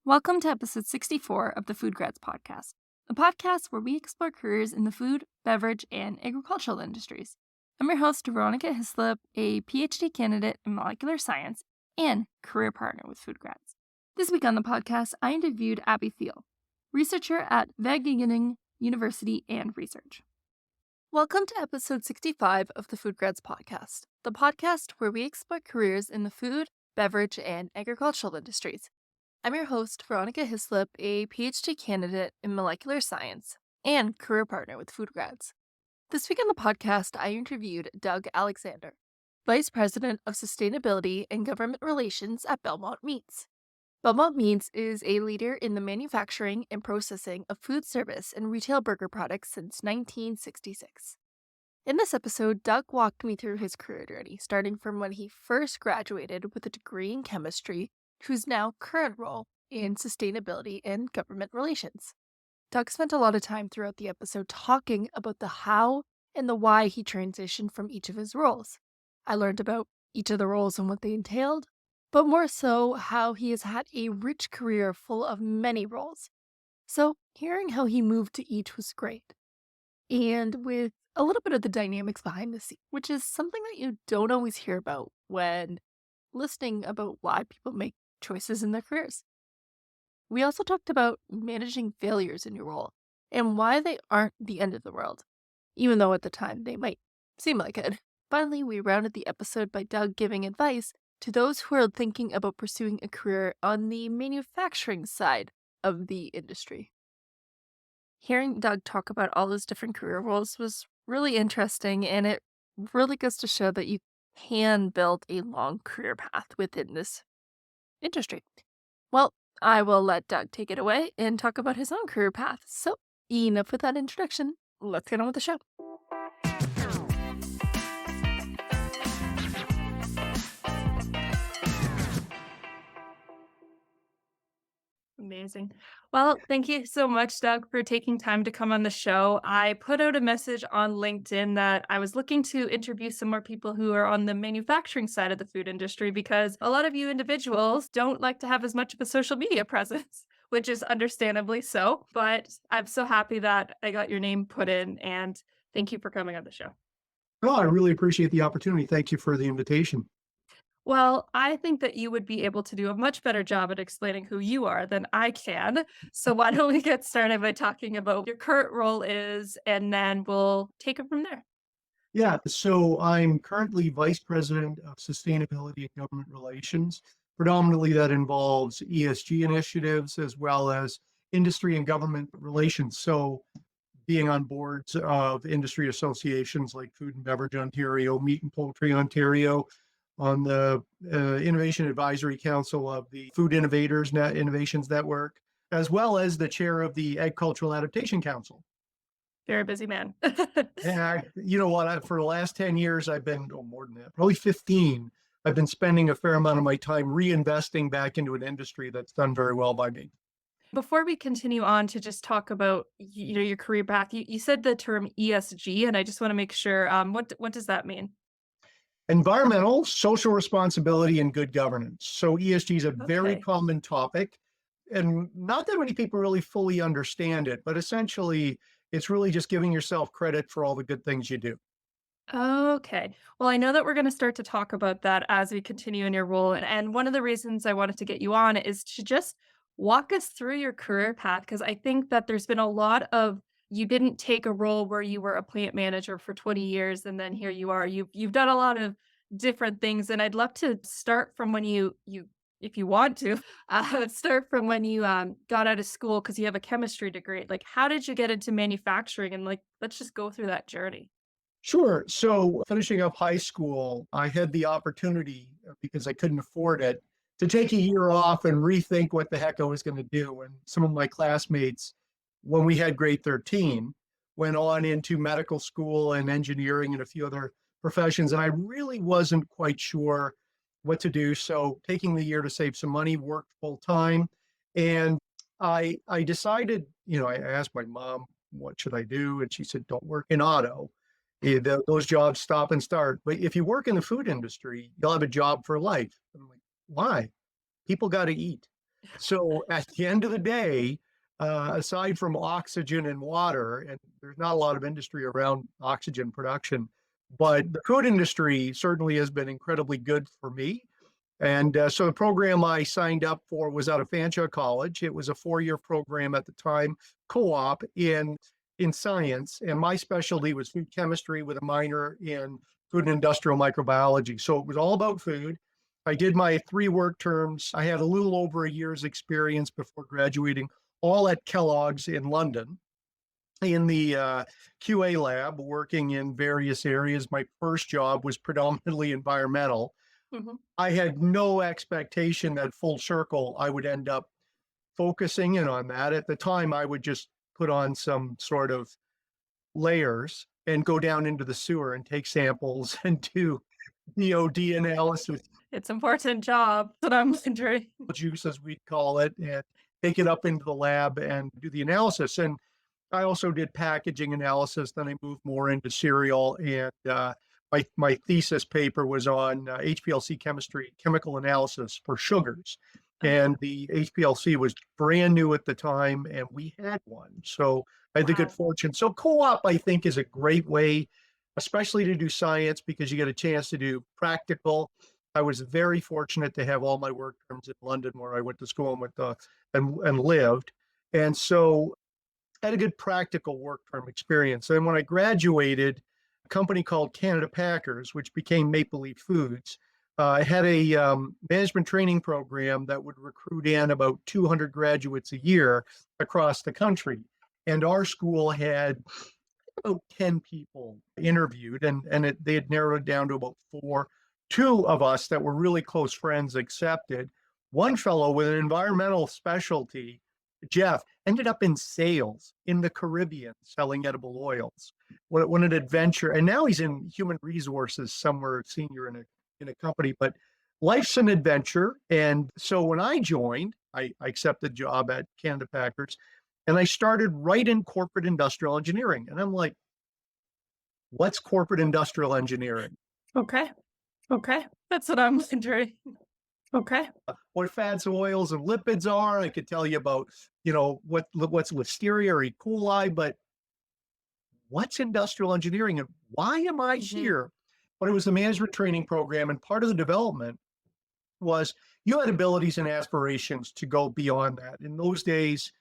Welcome to episode 64 of the Food Grads Podcast, a podcast where we explore careers in the food, beverage, and agricultural industries. I'm your host, Veronica Hislop, a PhD candidate in molecular science and career partner with Food Grads. This week on the podcast, I interviewed Abby Thiel, researcher at Wageningen University and Research. Welcome to episode 65 of the Food Grads Podcast, the podcast where we explore careers in the food, beverage, and agricultural industries. I'm your host, Veronica Hislop, a PhD candidate in molecular science and career partner with Food Grads. This week on the podcast, I interviewed Doug Alexander, Vice President of Sustainability and Government Relations at Belmont Meats. Belmont Meats is a leader in the manufacturing and processing of food service and retail burger products since 1966. In this episode, Doug walked me through his career journey, starting from when he first graduated with a degree in chemistry to his now current role in sustainability and government relations. Doug spent a lot of time throughout the episode talking about the how and the why he transitioned from each of his roles. I learned about each of the roles and what they entailed, but more so how he has had a rich career full of many roles. So hearing how he moved to each was great. And with a little bit of the dynamics behind the scenes, which is something that you don't always hear about when listening about why people make choices in their careers. We also talked about managing failures in your role and why they aren't the end of the world, even though at the time they might seem like it. Finally, we rounded the episode by Doug giving advice to those who are thinking about pursuing a career on the manufacturing side of the industry. Hearing Doug talk about all his different career roles was really interesting, and it really goes to show that you can build a long career path within this industry. Well, I will let Doug take it away and talk about his own career path. So, enough with that introduction. Let's get on with the show. Amazing. Well, thank you so much, Doug, for taking time to come on the show. I put out a message on LinkedIn that I was looking to interview some more people who are on the manufacturing side of the food industry because a lot of you individuals don't like to have as much of a social media presence, which is understandably so. But I'm so happy that I got your name put in, and thank you for coming on the show. Oh, I really appreciate the opportunity. Thank you for the invitation. Well, I think that you would be able to do a much better job at explaining who you are than I can. So why don't we get started by talking about what your current role is, and then we'll take it from there. Yeah, so I'm currently Vice President of Sustainability and Government Relations. Predominantly, that involves ESG initiatives as well as industry and government relations. So, being on boards of industry associations like Food and Beverage Ontario, Meat and Poultry Ontario, on the Innovation Advisory Council of the Food Innovations Network, as well as the chair of the Agricultural Adaptation Council. Very busy man. And you know what? For the last 10 years, I've been, more than that, probably 15. I've been spending a fair amount of my time reinvesting back into an industry that's done very well by me. Before we continue on to just talk about your career path, you said the term ESG, and I just want to make sure. What does that mean? Environmental, social responsibility, and good governance. So ESG is a very Okay. common topic, and not that many people really fully understand it, but essentially, it's really just giving yourself credit for all the good things you do. Okay. Well, I know that we're going to start to talk about that as we continue in your role. And one of the reasons I wanted to get you on is to just walk us through your career path, because I think that there's been a lot of you didn't take a role where you were a plant manager for 20 years and then here you are. You've done a lot of different things, and I'd love to start from when you if you want to start from when you got out of school because you have a chemistry degree. Like, how did you get into manufacturing? And like, let's just go through that journey. Sure. So finishing up high school, I had the opportunity, because I couldn't afford it, to take a year off and rethink what the heck I was going to do. And some of my classmates, when we had grade 13, went on into medical school and engineering and a few other professions. And I really wasn't quite sure what to do. So taking the year to save some money, worked full time. And I decided, I asked my mom, what should I do? And she said, don't work in auto. Those jobs stop and start. But if you work in the food industry, you'll have a job for life. And I'm like, why? People got to eat. So at the end of the day, aside from oxygen and water, and there's not a lot of industry around oxygen production, but the food industry certainly has been incredibly good for me. And so the program I signed up for was out of Fanshawe College. It was a 4-year program at the time, co-op in science, and my specialty was food chemistry with a minor in food and industrial microbiology. So it was all about food. I did my 3 work terms. I had a little over a year's experience before graduating, all at Kellogg's in London in the QA lab, working in various areas. My first job was predominantly environmental. Mhm. I had no expectation that full circle I would end up focusing in on that. At the time, I would just put on some sort of layers and go down into the sewer and take samples and do DOD analysis, It's important job that I'm wondering. juice as we'd call it, and take it up into the lab and do the analysis. And I also did packaging analysis. Then I moved more into cereal, and my thesis paper was on HPLC chemistry, chemical analysis for sugars. And Okay. the HPLC was brand new at the time, and we had one. So I had the good Wow. fortune. So co-op, I think, is a great way, especially to do science because you get a chance to do practical. I was very fortunate to have all my work terms in London, where I went to school and and lived. And so had a good practical work term experience. And when I graduated, a company called Canada Packers, which became Maple Leaf Foods, had a management training program that would recruit in about 200 graduates a year across the country. And our school had about 10 people interviewed, and they had narrowed it down to about 4. 2 of us that were really close friends accepted. One fellow with an environmental specialty, Jeff, ended up in sales in the Caribbean selling edible oils. What an adventure. And now he's in human resources somewhere, senior in a company. But life's an adventure. And so when I joined, I accepted a job at Canada Packers, and I started right in corporate industrial engineering. And I'm like, what's corporate industrial engineering? Okay. Okay. That's what I'm wondering. Okay. What fats, oils, and lipids are. I could tell you about, what's listeria or E. coli, but what's industrial engineering and why am I Mhm. here? But it was the management training program, and part of the development was you had abilities and aspirations to go beyond that. In those days,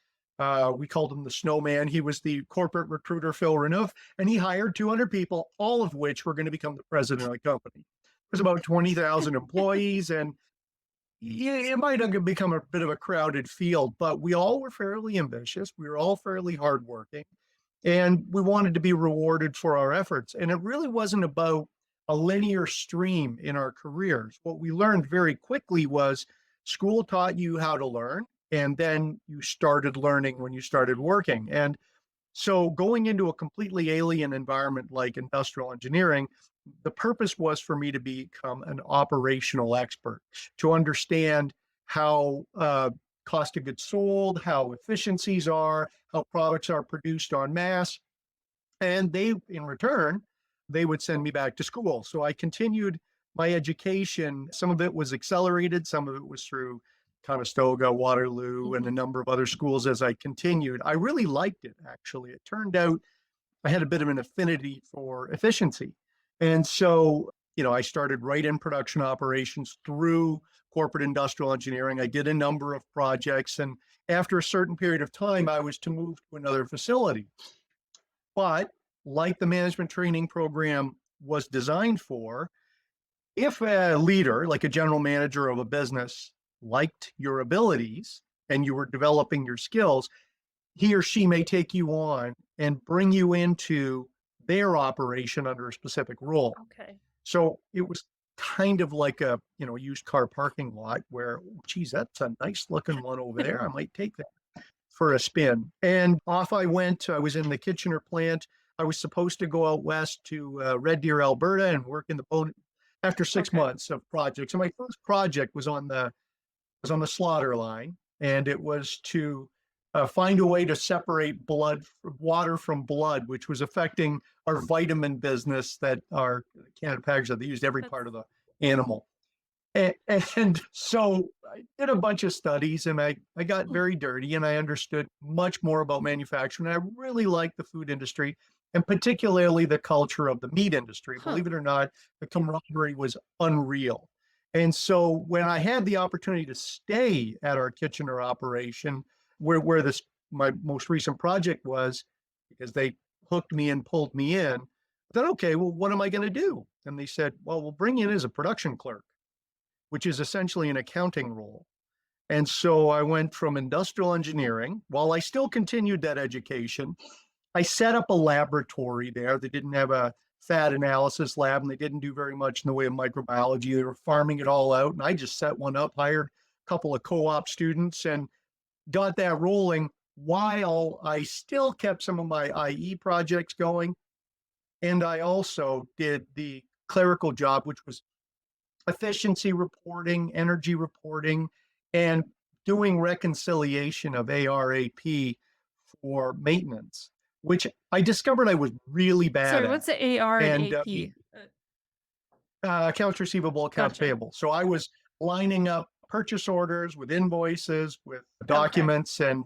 we called him the snowman. He was the corporate recruiter, Phil Renouf, and he hired 200 people, all of which were going to become the president of the company. There's about 20,000 employees, and yeah, it might have become a bit of a crowded field, but we all were fairly ambitious. We were all fairly hardworking, and we wanted to be rewarded for our efforts. And it really wasn't about a linear stream in our careers. What we learned very quickly was school taught you how to learn, and then you started learning when you started working. And so going into a completely alien environment like industrial engineering, the purpose was for me to become an operational expert, to understand how cost of goods sold, how efficiencies are, how products are produced en masse. And they, in return, they would send me back to school. So I continued my education. Some of it was accelerated, some of it was through Conestoga, Waterloo, and a Mhm. number of other schools as I continued. I really liked it, actually. It turned out I had a bit of an affinity for efficiency. And so, I started right in production operations through corporate industrial engineering. I did a number of projects. And after a certain period of time, I was to move to another facility. But like the management training program was designed for, if a leader, like a general manager of a business, liked your abilities and you were developing your skills, he or she may take you on and bring you into their operation under a specific role. Okay. So it was kind of like a, used car parking lot where, "Oh, geez, that's a nice looking one over there. I might take that for a spin." And off I went. I was in the Kitchener plant. I was supposed to go out west to Red Deer, Alberta, and work in the boat after 6 months of projects. So my first project was on the slaughter line, and it was to find a way to separate water from blood, which was affecting our vitamin business that our Canada Packers that they used every That's part of the animal. And so I did a bunch of studies and I got very dirty and I understood much more about manufacturing. I really liked the food industry and particularly the culture of the meat industry. Huh. Believe it or not, the camaraderie was unreal. And so when I had the opportunity to stay at our Kitchener operation, where this my most recent project was, because they hooked me and pulled me in, I thought, okay, well, what am I going to do? And they said, well, we'll bring you in as a production clerk, which is essentially an accounting role. And so I went from industrial engineering, while I still continued that education, I set up a laboratory there. They didn't have a fat analysis lab and they didn't do very much in the way of microbiology. They were farming it all out. And I just set one up, hired a couple of co op students, and got that rolling while I still kept some of my IE projects going. And I also did the clerical job, which was efficiency reporting, energy reporting, and doing reconciliation of ARAP for maintenance, which I discovered I was really bad Sorry, at. what's the AR and And AP? accounts receivable, accounts Gotcha. payable. So I was lining up purchase orders with invoices, with Okay. documents, and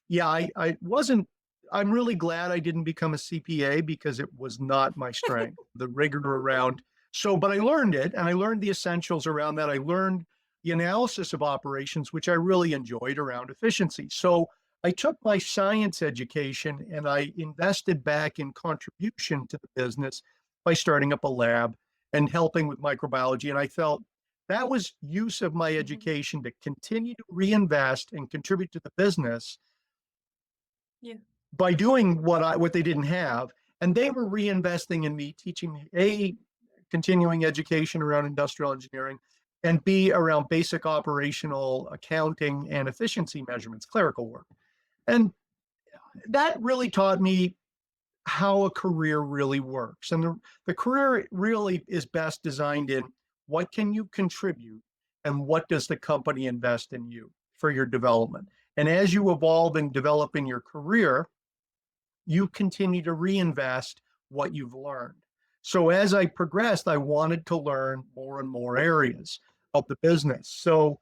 yeah, I wasn't. I'm really glad I didn't become a CPA because it was not my strength, the rigor around. So, but I learned it and I learned the essentials around that. I learned the analysis of operations, which I really enjoyed around efficiency. So I took my science education and I invested back in contribution to the business by starting up a lab and helping with microbiology. And I felt that was use of my Mhm. education to continue to reinvest and contribute to the business Yeah. by doing what they didn't have, and they were reinvesting in me, teaching me A, continuing education around industrial engineering, and B, around basic operational accounting and efficiency measurements, clerical work. And that really taught me how a career really works. And the career really is best designed in what can you contribute and what does the company invest in you for your development. And as you evolve and develop in your career, you continue to reinvest what you've learned. So as I progressed, I wanted to learn more and more areas of the business. So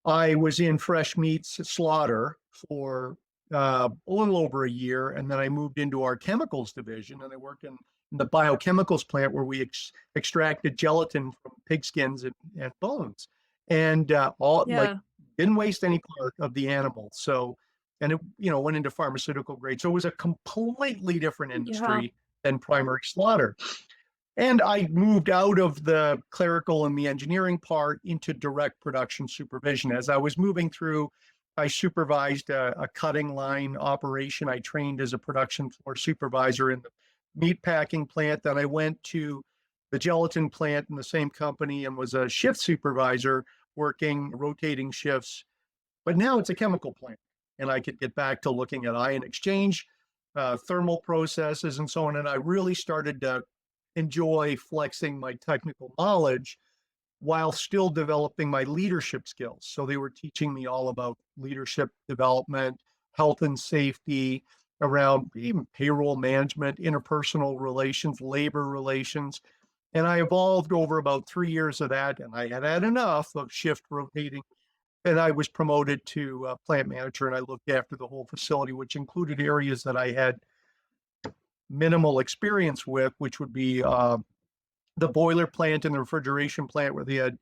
I was in fresh meats slaughter for a little over a year, and then I moved into our chemicals division, and I worked in the biochemicals plant where we extracted gelatin from pig skins and bones, and all like Yeah. didn't waste any part of the animal. So, and it went into pharmaceutical grade. So it was a completely different Yeah. industry than primary slaughter. And I moved out of the clerical and the engineering part into direct production supervision. As I was moving through, I supervised a cutting line operation. I trained as a production floor supervisor in the meat packing plant. Then I went to the gelatin plant in the same company and was a shift supervisor working rotating shifts. But now it's a chemical plant. And I could get back to looking at ion exchange, thermal processes, and so on. And I really started to enjoy flexing my technical knowledge while still developing my leadership skills. So they were teaching me all about leadership development, health and safety, around even payroll management, interpersonal relations, labor relations. And I evolved over about 3 years of that. And I had had enough of shift rotating. And I was promoted to plant manager and I looked after the whole facility, which included areas that I had minimal experience with, which would be the boiler plant and the refrigeration plant where they had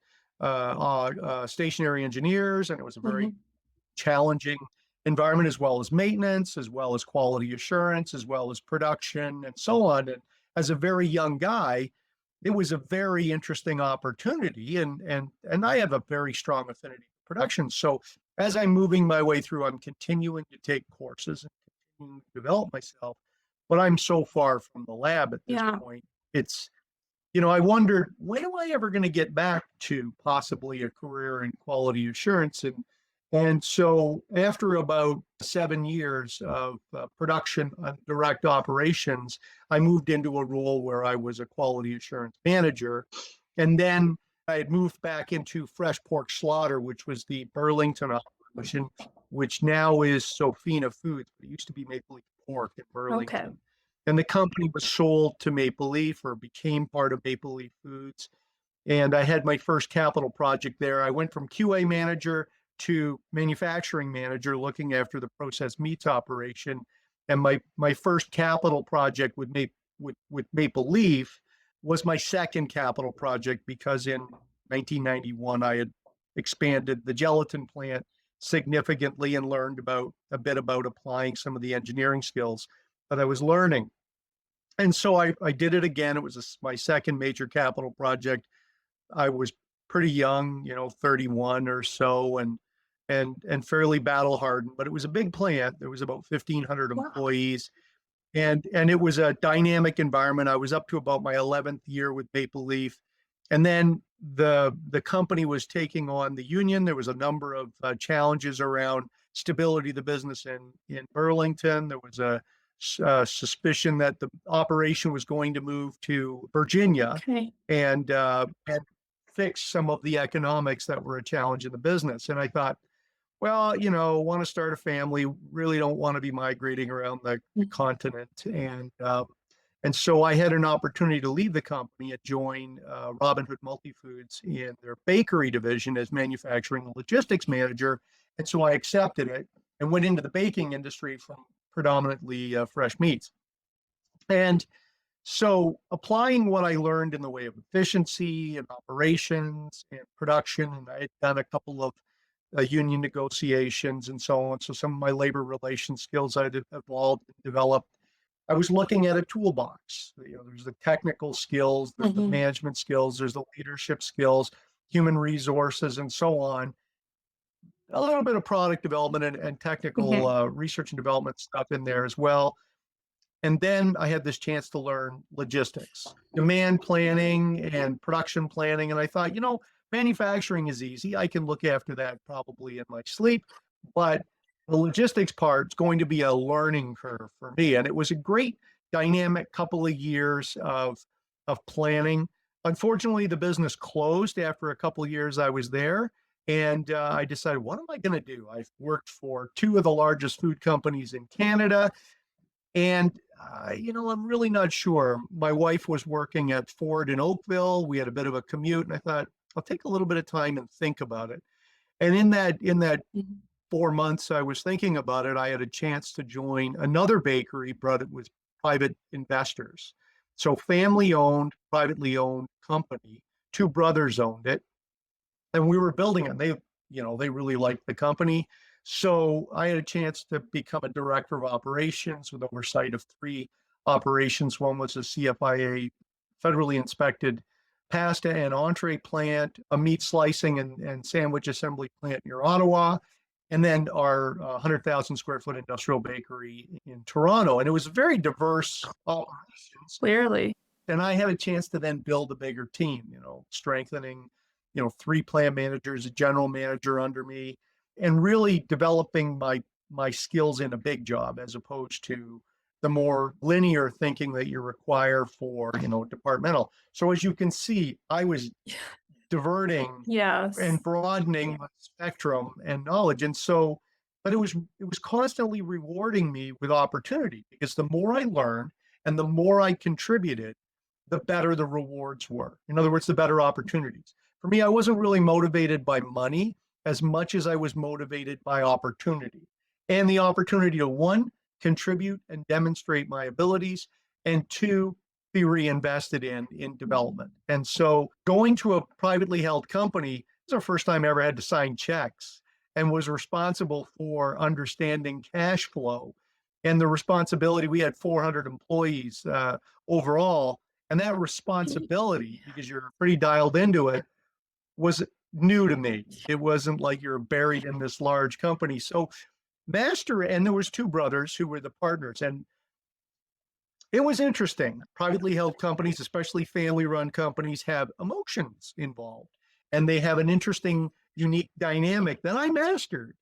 stationary engineers, and it was a very Mhm. challenging environment, as well as maintenance, as well as quality assurance, as well as production, and so on. And as a very young guy, it was a very interesting opportunity, and I have a very strong affinity for production. So as I'm moving my way through, I'm continuing to take courses and continuing to develop myself. But I'm so far from the lab at this Yeah. point. It's I wondered, when am I ever going to get back to possibly a career in quality assurance? And so after about 7 years of production direct operations, I moved into a role where I was a quality assurance manager. And then I had moved back into fresh pork slaughter, which was the Burlington operation, which now is Sofina Foods. It used to be Maple Leaf Pork in Okay. Burlington. And the company was sold to Maple Leaf or became part of Maple Leaf Foods. And I had my first capital project there. I went from QA manager to manufacturing manager, looking after the processed meats operation. And my first capital project with Maple Leaf was my second capital project, because in 1991 I had expanded the gelatin plant significantly and learned about a bit about applying some of the engineering skills that I was learning. And so I did it again. It was my second major capital project. I was pretty young, 31 or so, and fairly battle hardened, but it was a big plant. There was about 1,500 Wow. employees, and it was a dynamic environment. I was up to about my 11th year with Maple Leaf, and then the company was taking on the union. There was a number of challenges around stability of the business in Burlington. There was a suspicion that the operation was going to move to Virginia, Okay. and fix some of the economics that were a challenge in the business. And I thought, well, want to start a family, really don't want to be migrating around the continent. And so I had an opportunity to leave the company and join Robin Hood Multifoods in their bakery division as manufacturing and logistics manager. And so I accepted it and went into the baking industry from predominantly fresh meats. And so applying what I learned in the way of efficiency and operations and production, and I had done a couple of union negotiations and so on. So some of my labor relations skills I'd evolved and developed. I was looking at a toolbox. There's the technical skills, there's the Mhm. management skills, there's the leadership skills, human resources, and so on. A little bit of product development and technical Mhm. research and development stuff in there as well. And then I had this chance to learn logistics, demand planning and production planning. And I thought, manufacturing is easy. I can look after that probably in my sleep. But the logistics part is going to be a learning curve for me. And it was a great dynamic couple of years of planning. Unfortunately, the business closed after a couple of years I was there. And I decided, what am I going to do? I've worked for two of the largest food companies in Canada. And, I'm really not sure. My wife was working at Ford in Oakville. We had a bit of a commute, and I thought, I'll take a little bit of time and think about it. And in that Mhm. 4 months I was thinking about it, I had a chance to join another bakery, but it was private investors. So family owned, privately owned company. Two brothers owned it, and we were building it. They really liked the company. So I had a chance to become a director of operations with oversight of three operations. One was a CFIA federally inspected pasta and entree plant, a meat slicing and sandwich assembly plant near Ottawa, and then our 100,000 square foot industrial bakery in Toronto. And it was very diverse operations. Clearly. And I had a chance to then build a bigger team, strengthening, three plant managers, a general manager under me, and really developing my skills in a big job as opposed to the more linear thinking that you require for, departmental. So as you can see, I was diverting Yes. and broadening my spectrum and knowledge. And so, but it was constantly rewarding me with opportunity, because the more I learned and the more I contributed, the better the rewards were. In other words, the better opportunities. For me, I wasn't really motivated by money as much as I was motivated by opportunity, and the opportunity to, one, contribute and demonstrate my abilities, and two, be reinvested in development. And so going to a privately held company was the first time I ever had to sign checks, and was responsible for understanding cash flow and the responsibility. We had 400 employees overall, and that responsibility, because you're pretty dialed into it, was new to me. It wasn't like you're buried in this large company. So master, and there was two brothers who were the partners, and it was interesting. Privately held companies, especially family run companies, have emotions involved, and they have an interesting, unique dynamic that I mastered.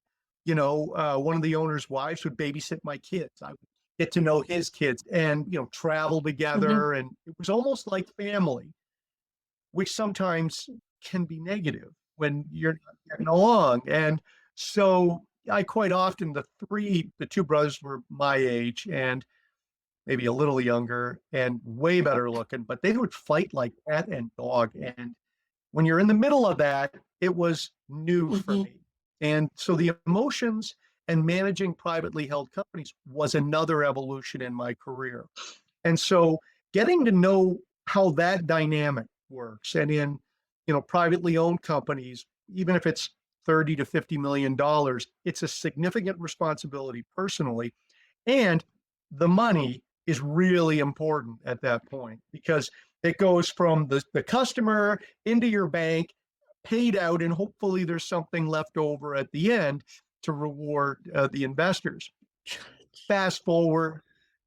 One of the owner's wives would babysit my kids. I would get to know his kids and, travel Mhm. together. And it was almost like family, which sometimes can be negative when you're not getting along. And so I quite often, the two brothers were my age and maybe a little younger and way better looking, but they would fight like cat and dog. And when you're in the middle of that, it was new for Mhm. me. And so the emotions and managing privately held companies was another evolution in my career. And so getting to know how that dynamic works, and in, privately owned companies, even if it's 30 to 50 million dollars, it's a significant responsibility personally. And the money is really important at that point because it goes from the customer into your bank, paid out, and hopefully there's something left over at the end to reward the investors. Fast forward,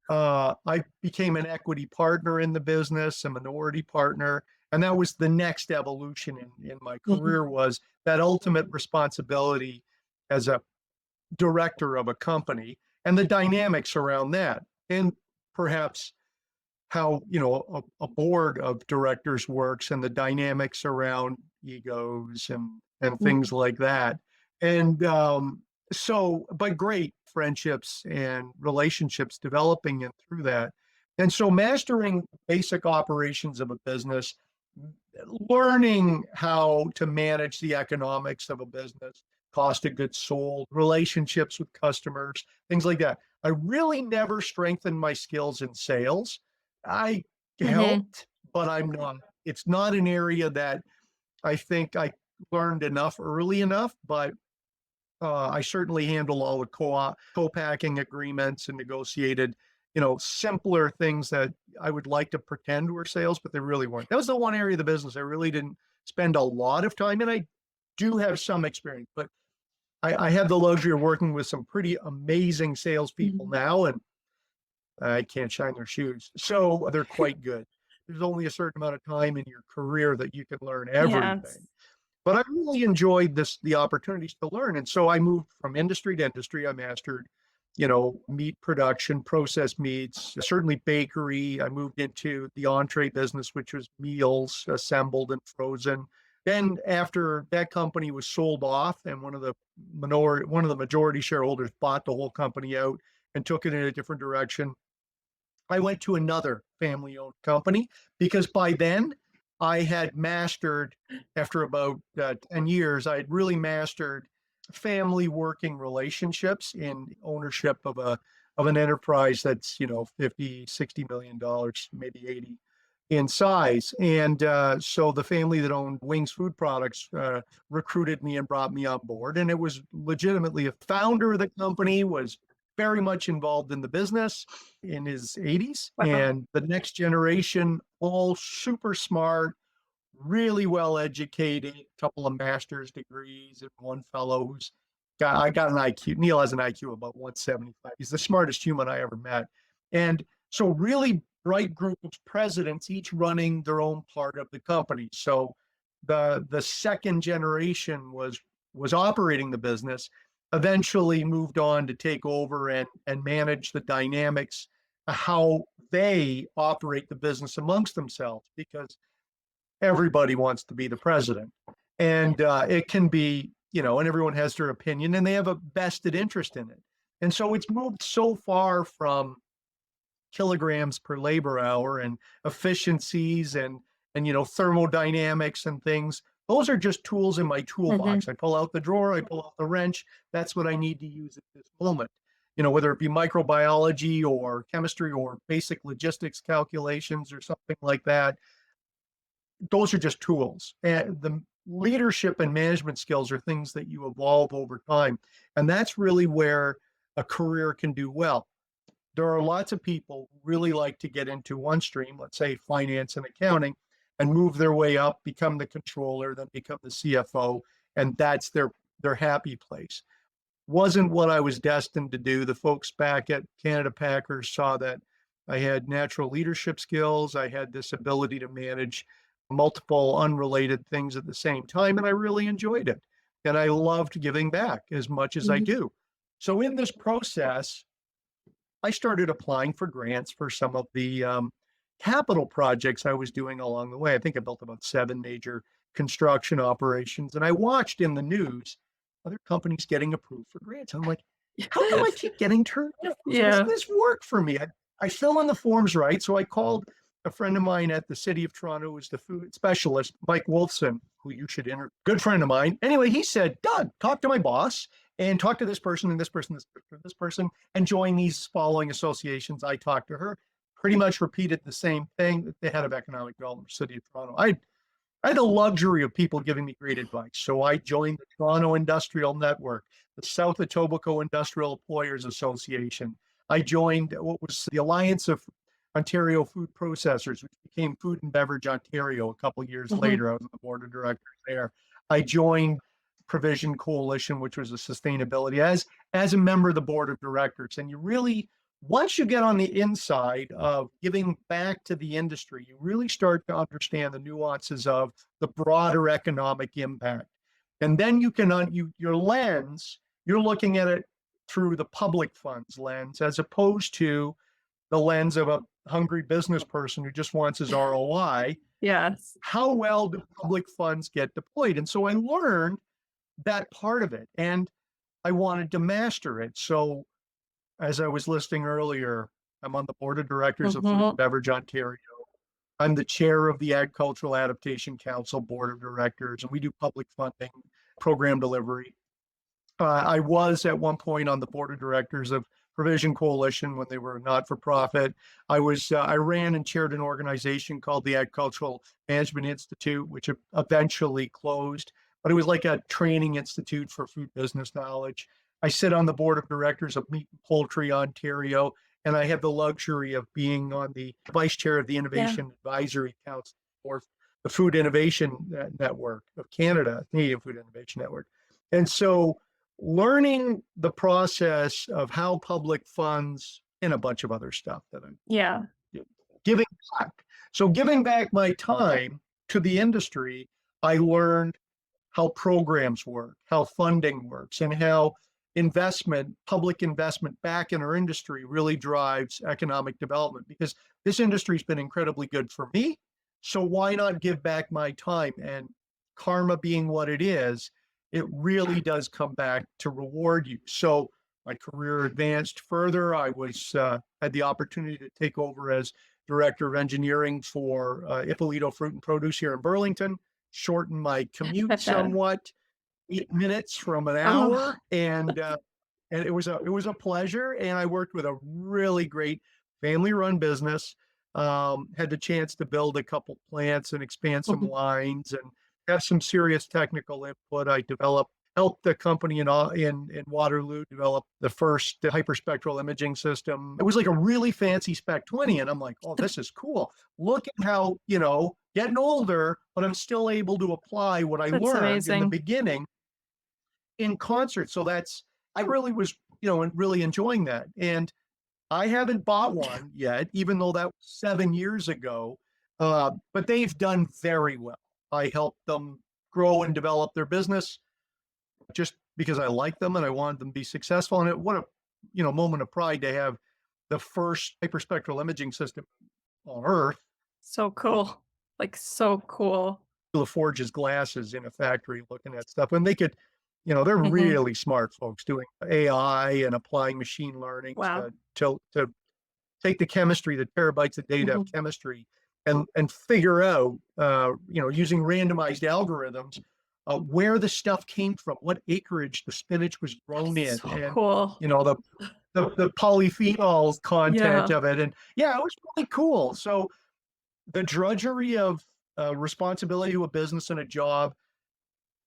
I became an equity partner in the business, a minority partner, and that was the next evolution in my Mhm. career, was that ultimate responsibility as a director of a company and the dynamics around that. And perhaps how, a board of directors works and the dynamics around egos and Mhm. things like that. And but great friendships and relationships developing in through that. And so mastering basic operations of a business, learning how to manage the economics of a business, cost of goods sold, relationships with customers, things like that. I really never strengthened my skills in sales. I Mhm. helped, but it's not an area that I think I learned enough early enough, but I certainly handle all the co-packing agreements and negotiated, simpler things that I would like to pretend were sales, but they really weren't. That was the one area of the business I really didn't spend a lot of time in. I do have some experience, but I have the luxury of working with some pretty amazing salespeople Mhm. now, and I can't shine their shoes. So they're quite good. There's only a certain amount of time in your career that you can learn Yes. everything. But I really enjoyed the opportunities to learn. And so I moved from industry to industry. I mastered, meat production, processed meats, certainly bakery. I moved into the entree business, which was meals assembled and frozen. Then after that company was sold off and one of the majority shareholders bought the whole company out and took it in a different direction, I went to another family owned company because by then I had mastered, after about 10 years, I had really mastered family working relationships in ownership of an enterprise that's, 50, $60 million, maybe 80 in size. And so the family that owned Wings Food Products recruited me and brought me on board. And it was legitimately a founder of the company, was very much involved in the business in his 80s. Wow. And the next generation, all super smart, really well educated, couple of master's degrees, and one fellow I got an IQ. Neil has an IQ of about 175. He's the smartest human I ever met. And so really bright group of presidents, each running their own part of the company. So the second generation was operating the business, eventually moved on to take over and manage the dynamics of how they operate the business amongst themselves, because everybody wants to be the president. And it can be, and everyone has their opinion and they have a vested interest in it. And so it's moved so far from kilograms per labor hour and efficiencies and thermodynamics and things. Those are just tools in my Mhm. toolbox. I pull out the drawer, I pull out the wrench. That's what I need to use at this moment. Whether it be microbiology or chemistry or basic logistics calculations or something like that, those are just tools. And the leadership and management skills are things that you evolve over time. And that's really where a career can do well. There are lots of people who really like to get into one stream, let's say finance and accounting, and move their way up, become the controller, then become the CFO, and that's their happy place. Wasn't what I was destined to do. The folks back at Canada Packers saw that I had natural leadership skills. I had this ability to manage multiple unrelated things at the same time, and I really enjoyed it. And I loved giving back as much as I Mhm. do. So in this process, I started applying for grants for some of the capital projects I was doing along the way. I think I built about 7 major construction operations, and I watched in the news other companies getting approved for grants. I'm like, how come I keep getting turned down? How does Yeah. this work for me? I fill in the forms right. So I called a friend of mine at the City of Toronto, who's the food specialist, Mike Wolfson, who you should enter. Good friend of mine. Anyway, he said, Doug, talk to my boss and talk to this person and this person, this person, this person, and join these following associations. I talked to her, pretty much repeated the same thing that the head of economic development, City of Toronto. I had the luxury of people giving me great advice. So I joined the Toronto Industrial Network, the South Etobicoke Industrial Employers Association. I joined what was the Alliance of Ontario Food Processors, which became Food and Beverage Ontario a couple of years Mhm. later. I was on the board of directors there. I joined Provision Coalition, which was a sustainability as a member of the board of directors. And you really, once you get on the inside of giving back to the industry, you really start to understand the nuances of the broader economic impact. And then you can, your lens, you're looking at it through the public funds lens, as opposed to the lens of a hungry business person who just wants his ROI. Yes. How well do public funds get deployed? And so I learned that part of it and I wanted to master it. So as I was listing earlier, I'm on the board of directors of Food and Mhm. Beverage Ontario. I'm the chair of the Agricultural Adaptation Council board of directors, and we do public funding, program delivery. I was at one point on the board of directors of Provision Coalition when they were not for profit. I ran and chaired an organization called the Agricultural Management Institute, which eventually closed, but it was like a training institute for food business knowledge. I sit on the board of directors of Meat and Poultry Ontario, and I have the luxury of being on the vice chair of the Yeah. Innovation Advisory Council for the Food Innovation Network of Canada, Canadian Food Innovation Network. And so learning the process of how public funds and a bunch of other stuff that I'm Yeah. giving back. So giving back my time to the industry, I learned how programs work, how funding works, and how public investment back in our industry really drives economic development because this industry's been incredibly good for me. So why not give back my time? And karma being what it is, it really does come back to reward you. So my career advanced further. I had the opportunity to take over as director of engineering for Ippolito Fruit and Produce here in Burlington, shorten my commute somewhat, 8 minutes from an Oh. hour, and it was a pleasure. And I worked with a really great family-run business. Had the chance to build a couple plants and expand some Mhm. lines and have some serious technical input. Helped the company in Waterloo develop the first hyperspectral imaging system. It was like a really fancy Spec 20, and I'm like, oh, this is cool. Look at how, getting older, but I'm still able to apply what I That's learned in the amazing. beginning in concert. So I really was, really enjoying that. And I haven't bought one yet, even though that was 7 years ago. But they've done very well. I helped them grow and develop their business just because I like them and I wanted them to be successful. And what a moment of pride to have the first hyperspectral imaging system on Earth. So cool. Like, so cool. LaForge's glasses in a factory looking at stuff, and they're Mhm. really smart folks doing AI and applying machine learning Wow. to take the chemistry, the terabytes of data of Mhm. chemistry, and figure out, using randomized algorithms, where the stuff came from, what acreage the spinach was That grown is in, so and cool. the polyphenols content Yeah. of it, and yeah, it was really cool. So the drudgery of responsibility to a business and a job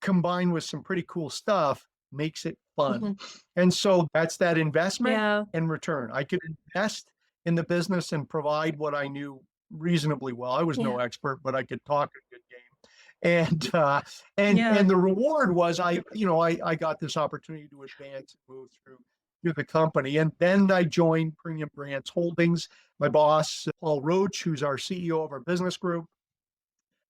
combined with some pretty cool stuff makes it fun. Mhm. And so that's that investment Yeah. and return. I could invest in the business and provide what I knew reasonably well. I was no Yeah. expert, but I could talk a good game. And Yeah. the reward was I got this opportunity to advance and move through the company. And then I joined Premium Brands Holdings. My boss, Paul Roach, who's our CEO of our business group,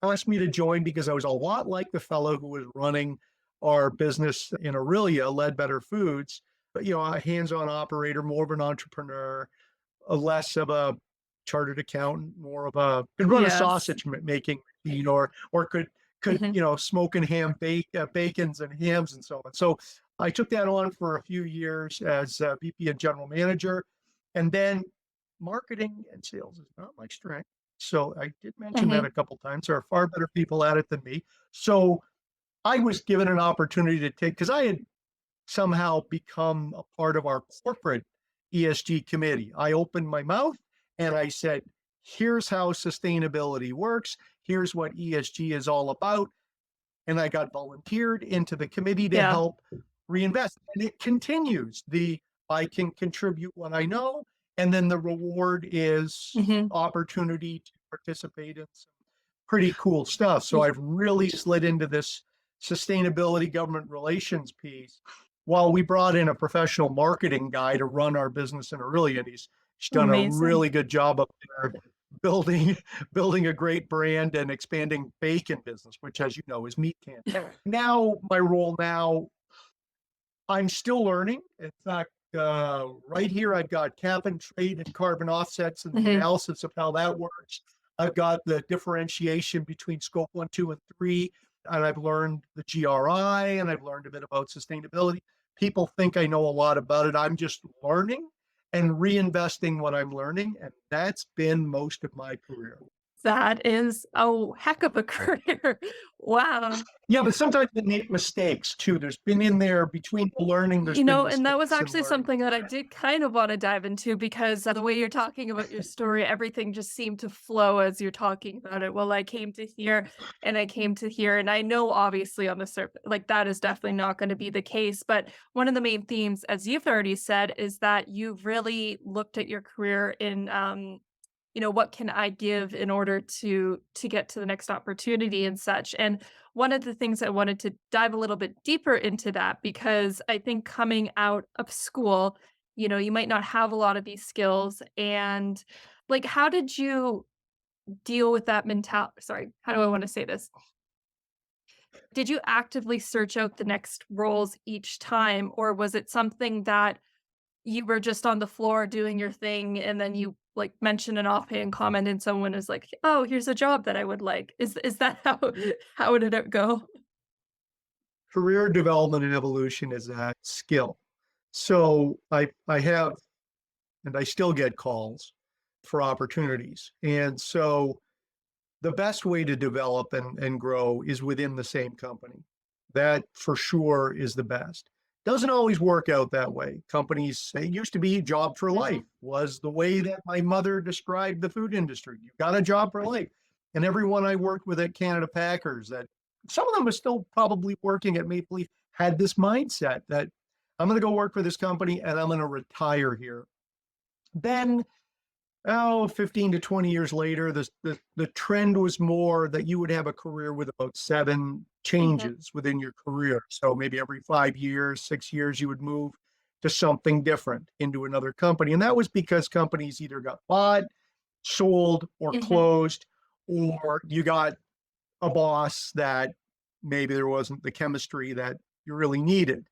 asked me to join because I was a lot like the fellow who was running our business in Aurelia, Ledbetter Foods, but a hands-on operator, more of an entrepreneur, a less of a chartered accountant, more of a could run a Yes. sausage making machine or could Mhm. smoke and bacons and hams and so on. So I took that on for a few years as VP and general manager, and then marketing and sales is not my strength. So I did mention that Mhm. a couple times. There are far better people at it than me. So I was given an opportunity to take because I had somehow become a part of our corporate ESG committee. I opened my mouth and I said, here's how sustainability works. Here's what ESG is all about. And I got volunteered into the committee to Yeah. help reinvest. And it continues. The I can contribute what I know, and then the reward is Mhm. opportunity to participate in some pretty cool stuff. So Y I've really slid into this sustainability government relations piece. While we brought in a professional marketing guy to run our business in Aurelian, he's done a Amazing. really good job up there building building a great brand and expanding bacon business, which, as you know, is meat can. Now, my role now, I'm still learning. In fact, right here, I've got cap and trade and carbon offsets and the Mhm. analysis of how that works. I've got the differentiation between scope one, two, and three. And I've learned the GRI and I've learned a bit about sustainability. People think I know a lot about it. I'm just learning and reinvesting what I'm learning. And that's been most of my career. That is a heck of a career. Wow. Yeah, but sometimes they make mistakes too. There's been in there between the learning, there's been And that was mistakes and actually learning. something that I did kind of wanna dive into because the way you're talking about your story, everything just seemed to flow as you're talking about it. Well, I came to here and I came to here, and I know obviously on the surface, like, that is definitely not gonna be the case, but one of the main themes, as you've already said, is that you've really looked at your career in, what can I give in order to get to the next opportunity and such. And one of the things I wanted to dive a little bit deeper into that because I think coming out of school, you might not have a lot of these skills and like how did you deal with that mentality? Sorry, how do I want to say this? Did you actively search out the next roles each time or was it something that you were just on the floor doing your thing, and then you, like, mentioned an offhand comment, and someone is like, "Oh, here's a job that I would like." Is that how how did it go? Career development and evolution is a skill. So I have and I still get calls for opportunities. And so the best way to develop and grow is within the same company. That for sure is the best. Doesn't always work out that way. Companies, it used to be job for life Mhm, was the way that my mother described the food industry. You got a job for life. And everyone I worked with at Canada Packers, that some of them are still probably working at Maple Leaf, had this mindset that I'm going to go work for this company and I'm going to retire here. Then 15 to 20 years later, the trend was more that you would have a career with about 7 mhm, changes within your career. So maybe every 5 years, 6 years, you would move to something different into another company. And that was because companies either got bought, sold, or mhm, closed, or you got a boss that maybe there wasn't the chemistry that you really needed.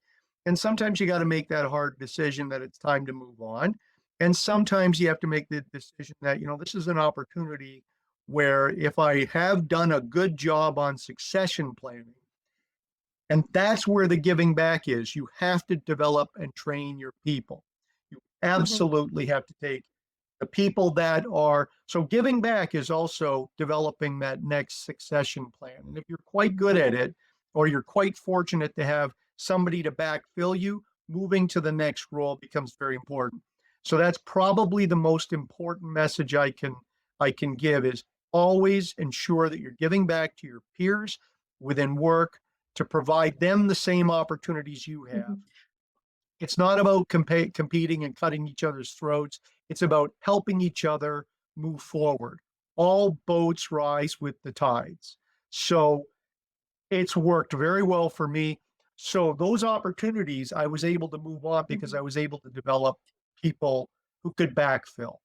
And sometimes you got to make that hard decision that it's time to move on. And sometimes you have to make the decision that, this is an opportunity where if I have done a good job on succession planning, and that's where the giving back is, you have to develop and train your people. You mhm, absolutely have to take the people that are so giving back is also developing that next succession plan. And if you're quite good at it, or you're quite fortunate to have somebody to backfill you, moving to the next role becomes very important. So that's probably the most important message I can give is always ensure that you're giving back to your peers within work to provide them the same opportunities you have. mhm. It's not about competing and cutting each other's throats. It's about helping each other move forward. All boats rise with the tides. So it's worked very well for me. So those opportunities, I was able to move on because I Mhm. was able to develop people who could backfill,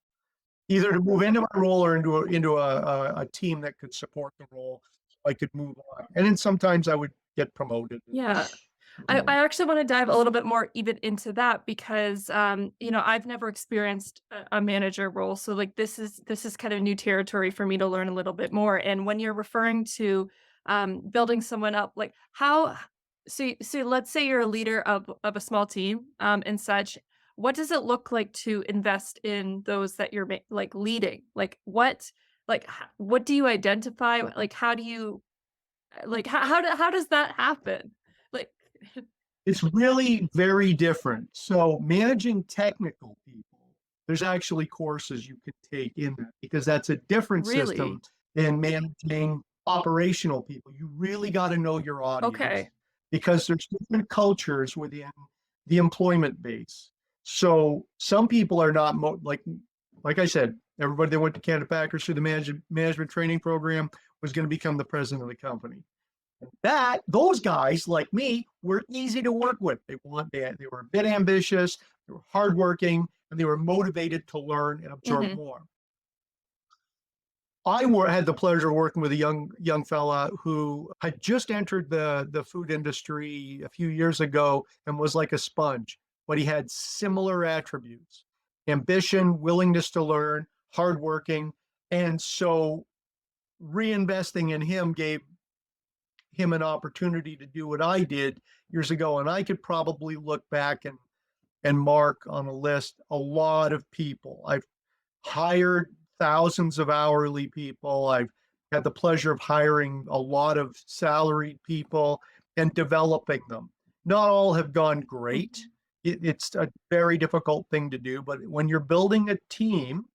either to move into my role or into a team that could support the role. I could move on, and then sometimes I would get promoted. Yeah. I actually wanna dive a little bit more even into that because, I've never experienced a manager role, so, like, this is kind of new territory for me to learn a little bit more, and when you're referring to, building someone up, like, how so let's say you're a leader of a small team, and such, what does it look like to invest in those that you're leading? Like, what Like, what do you identify? Like, how do you like how does that happen? Like, It's really very different. So managing technical people, there's actually courses you can take in that because that's a different system really? than managing operational people. You really got to know your audience Okay. because there's different cultures within the employment base. So some people are not like I said, everybody that went to Canada Packers through the management training program was going to become the president of the company. That those guys like me were easy to work with. They were a bit ambitious, they were hardworking, and they were motivated to learn and absorb Mhm. more. Had the pleasure of working with a young fella who had just entered the food industry a few years ago and was like a sponge, but he had similar attributes: ambition, willingness to learn, hardworking, and so reinvesting in him gave him an opportunity to do what I did years ago. And I could probably look back and mark on a list a lot of people. I've hired thousands of hourly people. I've had the pleasure of hiring a lot of salaried people and developing them. Not all have gone great. Mhm. It's a very difficult thing to do, but when you're building a team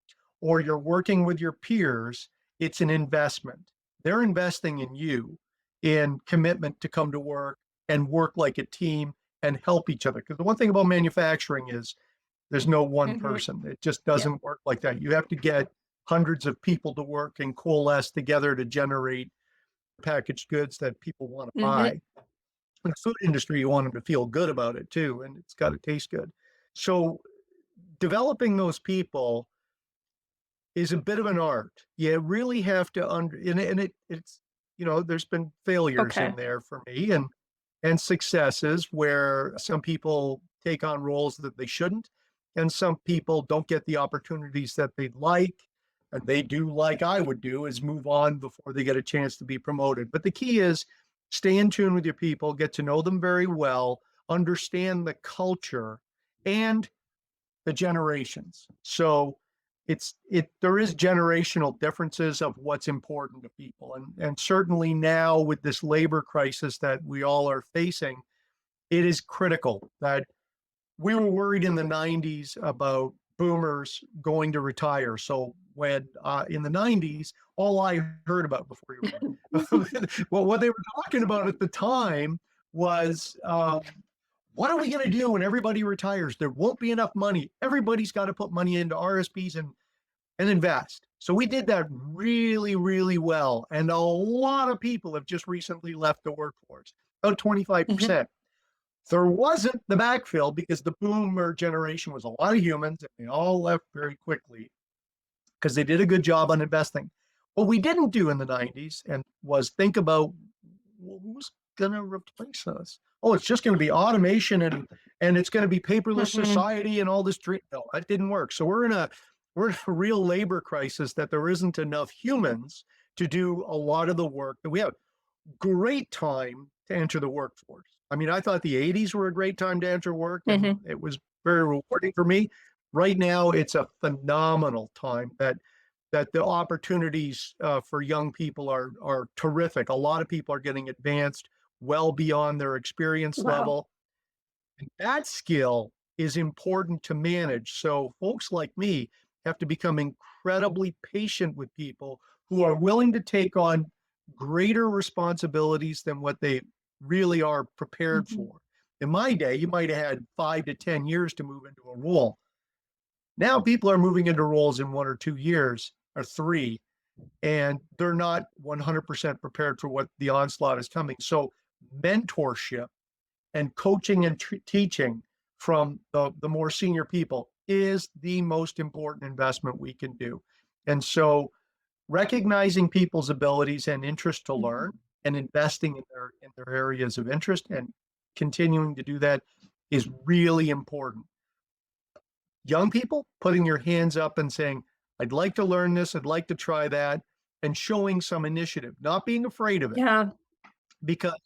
or you're working with your peers, it's an investment. They're investing in you in commitment to come to work and work like a team and help each other. Because the one thing about manufacturing is there's no one Mhm. person. It just Yeah. doesn't work like that. You have to get hundreds of people to work and coalesce together to generate packaged goods that people want to Mhm. buy. In the food industry, you want them to feel good about it too, and it's got to taste good. So developing those people is a bit of an art. You really have to it's there's been failures in Okay. there for me and successes where some people take on roles that they shouldn't, and some people don't get the opportunities that they'd like. And they do like I would do is move on before they get a chance to be promoted. But the key is stay in tune with your people, get to know them very well, understand the culture and the generations. So there is generational differences of what's important to people. And certainly now with this labor crisis that we all are facing, it is critical that we were worried in the 90s about boomers going to retire. So when in the 90s, all I heard about before you were born, well, what they were talking about at the time was what are we going to do when everybody retires? There won't be enough money. Everybody's got to put money into RSPs and invest. So we did that really, really well. And a lot of people have just recently left the workforce, about Mhm. 25%. There wasn't the backfill because the boomer generation was a lot of humans and they all left very quickly because they did a good job on investing. What we didn't do in the 90s and was think about, well, who's going to replace us? Oh, it's just going to be automation and it's going to be paperless Mhm. society and all this dream. No, that didn't work. So we're in a real labor crisis that there isn't enough humans to do a lot of the work that we have. Great time to enter the workforce. I mean, I thought the 80s were a great time to enter work and Mhm. it was very rewarding for me. Right now, it's a phenomenal time that the opportunities for young people are terrific. A lot of people are getting advanced well beyond their experience Wow. level. And that skill is important to manage. So folks like me have to become incredibly patient with people who are willing to take on greater responsibilities than what they really are prepared Mhm. for. In my day, you might have had 5 to 10 years to move into a role. Now people are moving into roles in 1 or 2 years or three, and they're not 100% prepared for what the onslaught is coming. So mentorship and coaching and teaching from the more senior people is the most important investment we can do. And so recognizing people's abilities and interest to learn Mhm. and investing in their areas of interest and continuing to do that is really important. Young people putting your hands up and saying, I'd like to learn this, I'd like to try that, and showing some initiative, not being afraid of it, Yeah. because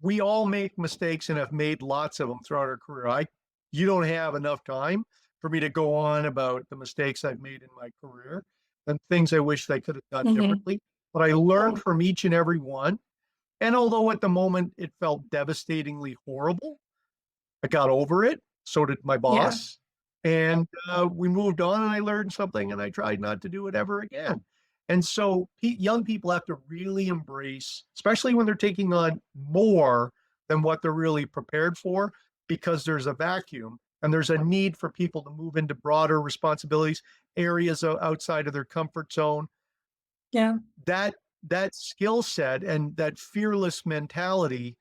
we all make mistakes and have made lots of them throughout our career. You don't have enough time for me to go on about the mistakes I've made in my career, and things I wish I could have done Hmm. differently. But I learned from each and every one. And although at the moment it felt devastatingly horrible, I got over it. So did my Yeah. boss. And we moved on, and I learned something, and I tried not to do it ever again. And so young people have to really embrace, especially when they're taking on more than what they're really prepared for, because there's a vacuum and there's a need for people to move into broader responsibilities, areas outside of their comfort zone. Yeah. That that skill set and that fearless mentality,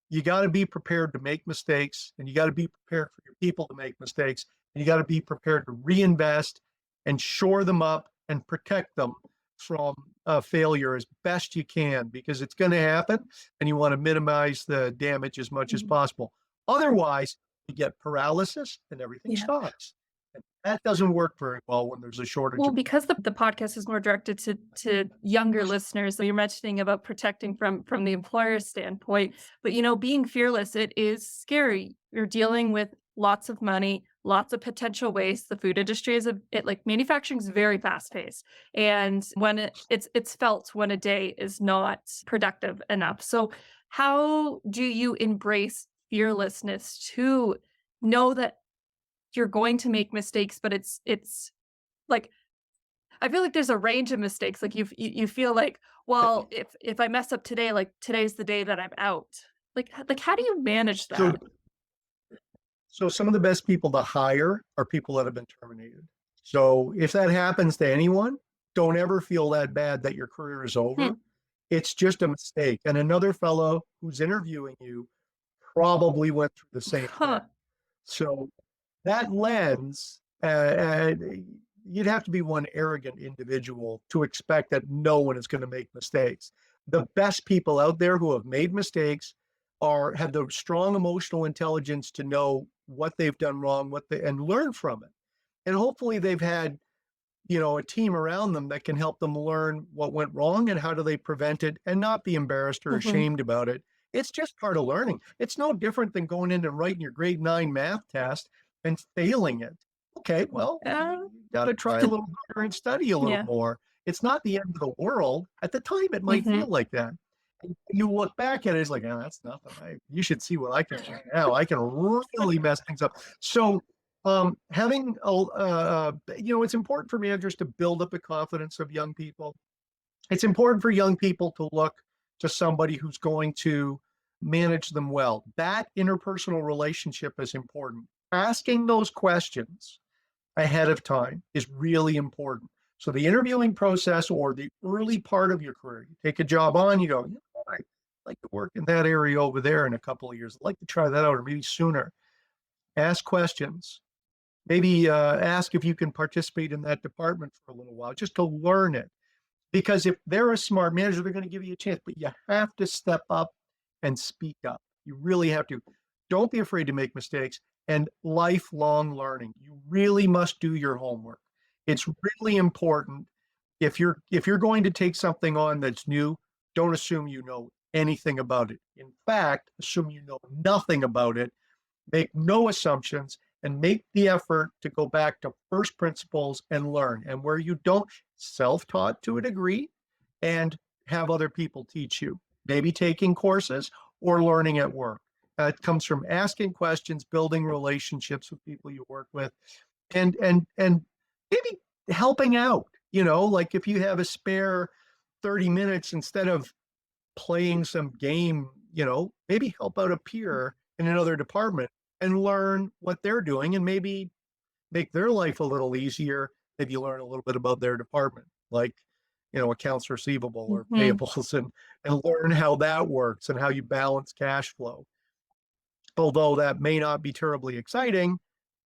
you got to be prepared to make mistakes, and you got to be prepared for your people to make mistakes, and you got to be prepared to reinvest and shore them up and protect them from failure as best you can, because it's going to happen, and you want to minimize the damage as much as Mhm. possible. Otherwise, you get paralysis and everything Yeah. stops. And that doesn't work very well when there's a shortage Well, of. because the podcast is more directed to younger listeners, so you're mentioning about protecting from the employer's standpoint, but, being fearless, it is scary. You're dealing with lots of money, lots of potential waste. The food industry is like, manufacturing is very fast-paced, and when it's felt when a day is not productive enough. So how do you embrace fearlessness to know that you're going to make mistakes, but it's like, I feel like there's a range of mistakes, like, you feel like, "Well, if I mess up today, like, today's the day that I'm out." Like, how do you manage So that? So some of the best people to hire are people that have been terminated. So if that happens to anyone, don't ever feel that bad that your career is over. Hmm. It's just a mistake. And another fellow who's interviewing you probably went through the same thing. Huh. So that lens, you'd have to be one arrogant individual to expect that no one is going to make mistakes. The best people out there who have made mistakes have the strong emotional intelligence to know what they've done wrong, and learn from it. And hopefully they've had, a team around them that can help them learn what went wrong and how do they prevent it and not be embarrassed or Mhm. ashamed about it. It's just part of learning. It's no different than going in and writing your grade 9 math test and failing it. Okay, well, you Uh, got to try a little harder and study a little yeah. more. It's not the end of the world. At the time, it might Mhm. feel like that. And you look back at it, it's like, oh, that's nothing. You should see what I can do now. I can really mess things up. So having it's important for managers to build up the confidence of young people. It's important for young people to look to somebody who's going to manage them well. That interpersonal relationship is important. Asking those questions ahead of time is really important. So the interviewing process, or the early part of your career, you take a job on, you go, I'd like to work in that area over there in a couple of years. I'd like to try that out, or maybe sooner. Ask questions. Maybe ask if you can participate in that department for a little while, just to learn it. Because if they're a smart manager, they're going to give you a chance, but you have to step up and speak up. You really have to. Don't be afraid to make mistakes, and lifelong learning. You really must do your homework. It's really important. If you're going to take something on that's new, don't assume you know anything about it. In fact, assume you know nothing about it. Make no assumptions, and make the effort to go back to first principles and learn. And where you don't, self-taught to a degree, and have other people teach you, maybe taking courses or learning at work. It comes from asking questions, building relationships with people you work with, and maybe helping out. Like if you have a spare 30 minutes, instead of playing some game, maybe help out a peer in another department and learn what they're doing, and maybe make their life a little easier if you learn a little bit about their department, like, accounts receivable or Mhm. payables, and learn how that works and how you balance cash flow. Although that may not be terribly exciting,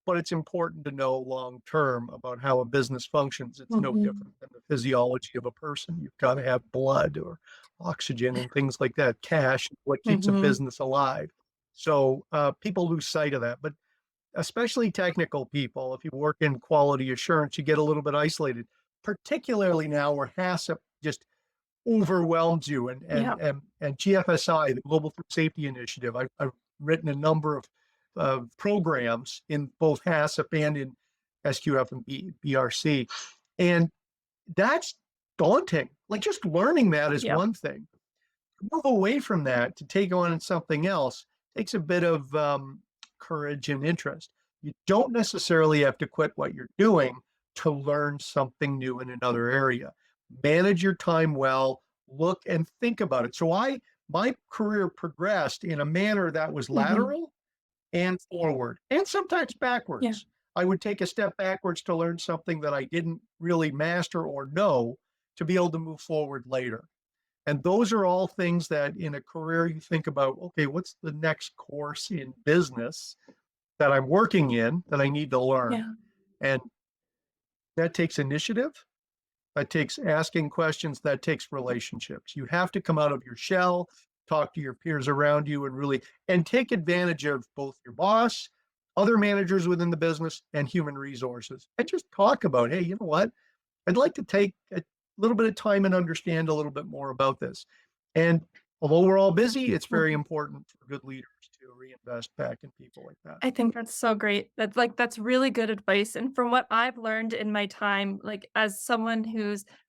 but it's important to know long term about how a business functions. It's no Mhm. different than the physiology of a person. You've got to have blood or oxygen and things like that. Cash, what keeps a Mhm. business alive. So people lose sight of that. But especially technical people, if you work in quality assurance, you get a little bit isolated, particularly now where HACCP just overwhelms you, and GFSI, the Global Food Safety Initiative. I've written a number of programs in both HACCP and in SQF and BRC, and that's daunting. Like just learning that is Yeah. one thing. To move away from that to take on something else takes a bit of courage and interest. You don't necessarily have to quit what you're doing to learn something new in another area. Manage your time well, look and think about it. So my career progressed in a manner that was Hmm. lateral and forward and sometimes Yeah. backwards. I would take a step backwards to learn something that I didn't really master or know to be able to move forward later. And those are all things that in a career you think about, okay, what's the next course in business that I'm working in that I need to learn? Yeah. And that takes initiative, that takes asking questions, that takes relationships. You have to come out of your shell, talk to your peers around you, and really and take advantage of both your boss, other managers within the business, and human resources. And just talk about, hey, you know what? I'd like to take a little bit of time and understand a little bit more about this. And although we're all busy, it's very Mhm. important for good leaders to reinvest back in people like that. I think that's so great. That's really good advice. And from what I've learned in my time, like as someone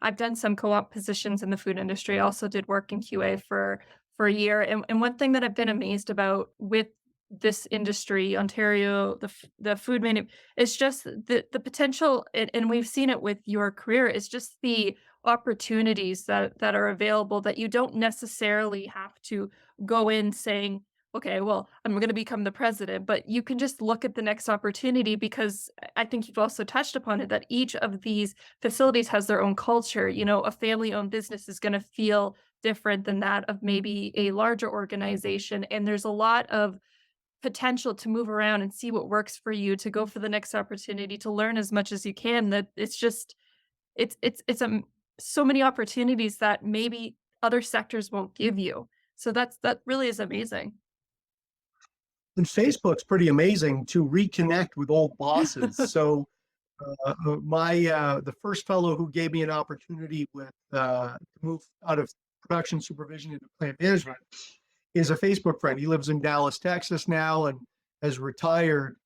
I've done some co-op positions in the food industry, I also did work in QA for a year. And one thing that I've been amazed about with this industry, Ontario, the food menu, is just the potential, and we've seen it with your career, is just the opportunities that are available that you don't necessarily have to go in saying, okay, well, I'm going to become the president, but you can just look at the next opportunity because I think you've also touched upon it that each of these facilities has their own culture. You know, a family owned business is going to feel different than that of maybe a larger organization. And there's a lot of potential to move around and see what works for you, to go for the next opportunity, to learn as much as you can. That it's just, it's so many opportunities that maybe other sectors won't give you. So that really is amazing. And Facebook's pretty amazing to reconnect with old bosses. So my the first fellow who gave me an opportunity to move out of production supervision into plant management is a Facebook friend. He lives in Dallas, Texas now, and has retired.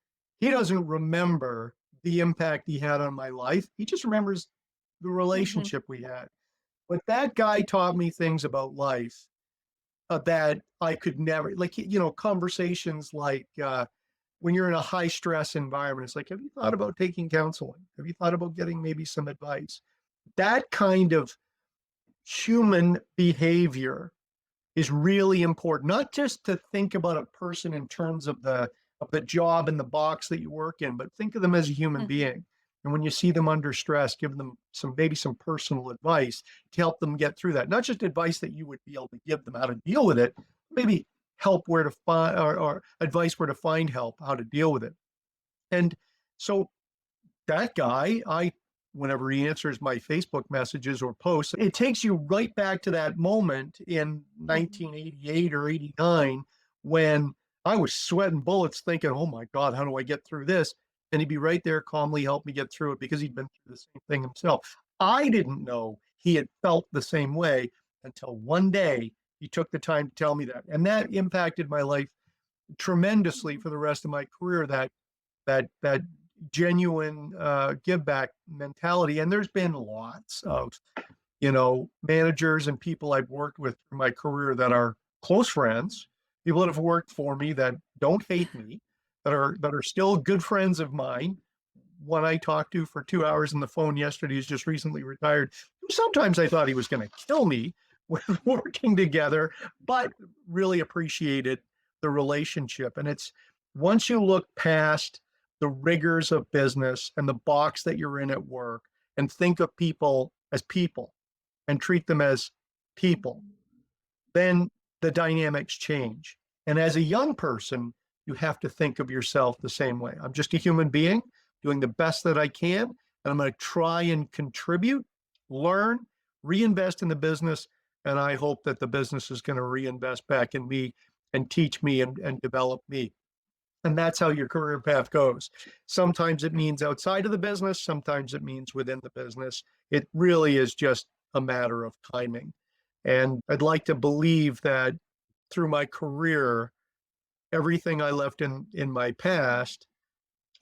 He doesn't remember the impact he had on my life. He just remembers the Mhm. relationship we had. But that guy taught me things about life that I could never, like, conversations like when you're in a high stress environment, it's like, have you thought about taking counseling? Have you thought about getting maybe some advice? That kind of human behavior is really important, not just to think about a person in terms of the job and the box that you work in, but think of them as a human Mhm. being. And when you see them under stress, give them some personal advice to help them get through that. Not just advice that you would be able to give them how to deal with it, maybe help where to find or advice where to find help, how to deal with it. And so that guy, I whenever he answers my Facebook messages or posts, it takes you right back to that moment in Mhm. 1988 or 89 when I was sweating bullets thinking, oh my God, how do I get through this? And he'd be right there calmly help me get through it because he'd been through the same thing himself. I didn't know he had felt the same way until one day he took the time to tell me that. And that impacted my life tremendously Mhm. for the rest of my career, that genuine give back mentality. And there's been lots of managers and people I've worked with through my career that are close friends, people that have worked for me that don't hate me, that are still good friends of mine. One I talked to for 2 hours on the phone yesterday who's just recently retired. Sometimes I thought he was going to kill me when working together, but really appreciated the relationship. And it's once you look past the rigors of business and the box that you're in at work and think of people as people and treat them as people, Mhm. then the dynamics change. And as a young person, you have to think of yourself the same way. I'm just a human being doing the best that I can, and I'm going to try and contribute, learn, reinvest in the business. And I hope that the business is going to reinvest back in me and teach me and develop me. And that's how your career path goes. Sometimes it means outside of the business, sometimes it means within the business. It really is just a matter of timing. And I'd like to believe that through my career, everything I left in my past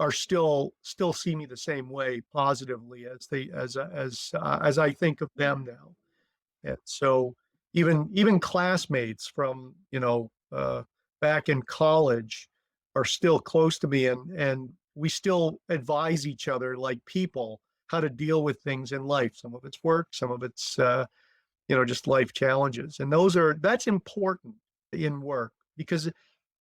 are still see me the same way positively as I think of them now. And so even classmates from, back in college are still close to me, and we still advise each other like people how to deal with things in life. Some of it's work, some of it's just life challenges. And that's important in work because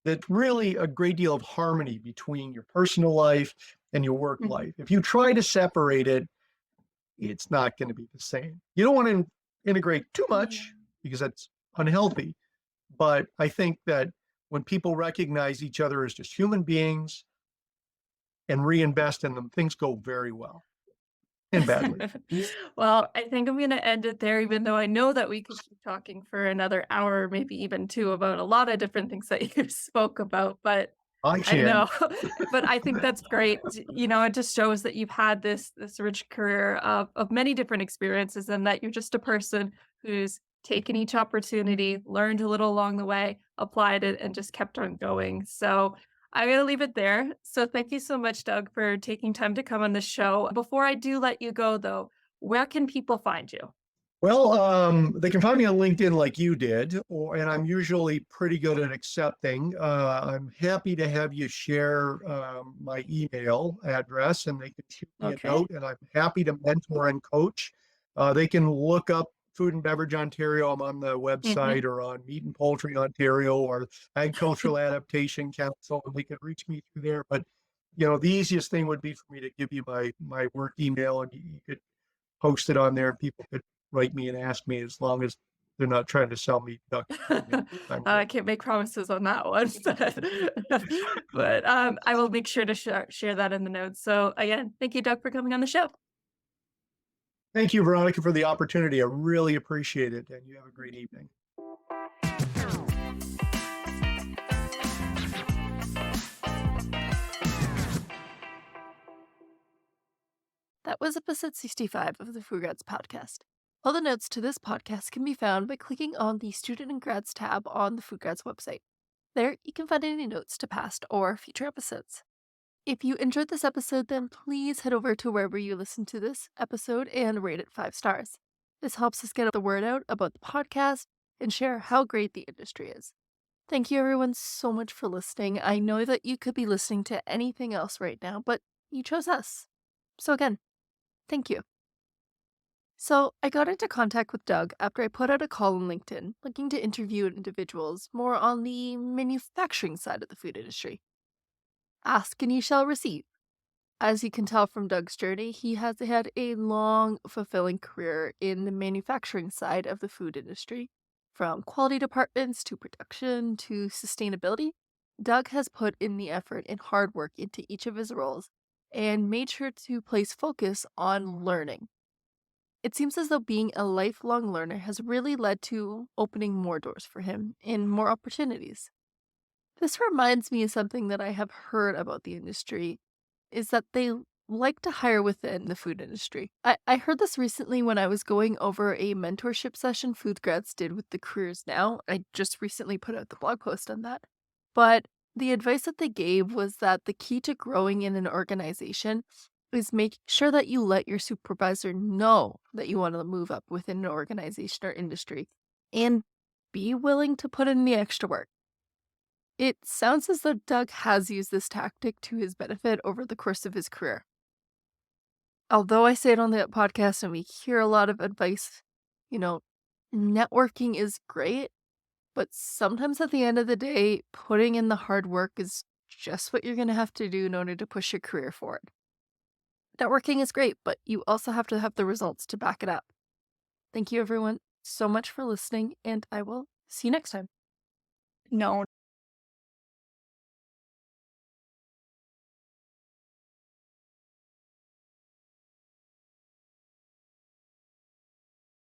there's really a great deal of harmony between your personal life and your work Mhm. life. If you try to separate it, it's not going to be the same. You don't want to integrate too Yeah. much because that's unhealthy. But I think that when people recognize each other as just human beings and reinvest in them, things go very well and badly. Well, I think I'm going to end it there, even though I know that we could keep talking for another hour, maybe even two, about a lot of different things that you spoke about. But I I can. know, but I think that's great. It just shows that you've had this rich career of many different experiences, and that you're just a person who's taken each opportunity, learned a little along the way, applied it, and just kept on going. So I'm gonna leave it there. So thank you so much, Doug, for taking time to come on the show. Before I do let you go, though, where can people find you? Well, they can find me on LinkedIn like you did, and I'm usually pretty good at accepting. I'm happy to have you share my email address, and they can shoot me a Okay. note, and I'm happy to mentor and coach. They can look up Food and Beverage Ontario. I'm on the Hmm. website, or on Meat and Poultry Ontario, or Agricultural Adaptation Council, and they can reach me through there. But the easiest thing would be for me to give you my work email, and you could post it on there. People could write me and ask me, as long as they're not trying to sell me duck. I'm good. I can't make promises on that one, but I will make sure to share that in the notes. So again, thank you, Doug, for coming on the show. Thank you, Veronica, for the opportunity. I really appreciate it, and you have a great evening. That was episode 65 of the Food Grads podcast. All the notes to this podcast can be found by clicking on the Student and Grads tab on the Food Grads website. There, you can find any notes to past or future episodes. If you enjoyed this episode, then please head over to wherever you listen to this episode and rate it 5 stars. This helps us get the word out about the podcast and share how great the industry is. Thank you, everyone, so much for listening. I know that you could be listening to anything else right now, but you chose us. So, again, thank you. So, I got into contact with Doug after I put out a call on LinkedIn looking to interview individuals more on the manufacturing side of the food industry. Ask and you shall receive. As you can tell from Doug's journey, he has had a long, fulfilling career in the manufacturing side of the food industry. From quality departments to production to sustainability, Doug has put in the effort and hard work into each of his roles and made sure to place focus on learning. It seems as though being a lifelong learner has really led to opening more doors for him and more opportunities. This reminds me of something that I have heard about the industry is that they like to hire within the food industry. I heard this recently when I was going over a mentorship session Food Grads did with the Careers Now. I just recently put out the blog post on that. But the advice that they gave was that the key to growing in an organization is make sure that you let your supervisor know that you want to move up within an organization or industry and be willing to put in the extra work. It sounds as though Doug has used this tactic to his benefit over the course of his career. Although I say it on the podcast and we hear a lot of advice, you know, networking is great, but sometimes at the end of the day, putting in the hard work is just what you're going to have to do in order to push your career forward. Networking is great, but you also have to have the results to back it up. Thank you, everyone, so much for listening, and I will see you next time. No,